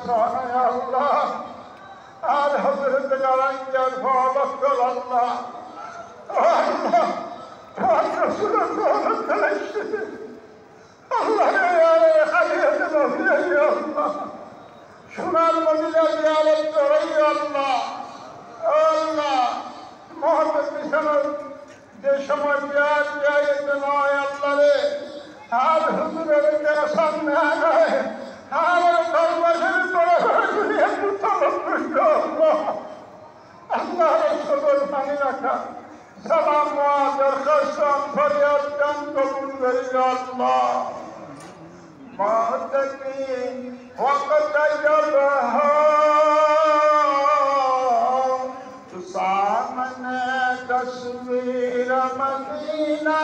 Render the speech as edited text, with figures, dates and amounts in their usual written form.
صانع الله آل حضرت الأنجل فالك الله الله رسول الله تلشت الله يا خليل المولى يا الله شمال مدينة زيارة يا الله الله محمد بسند যে সময় পেঁয়াজ পেঁয়াজের নয় আল্লাহরে আর হুজুরের যারা সামনে আনায় আমার ধর্মের তোরা দুনিয়া দুঃখ আল্লাহর সদর পানি রাখা সালাম দরখাস্ত ফরিয়াদ গান কবুল করি আল্লাহ মাতকি ওয়াক্ত জালহা सामने तस्वीर मदीना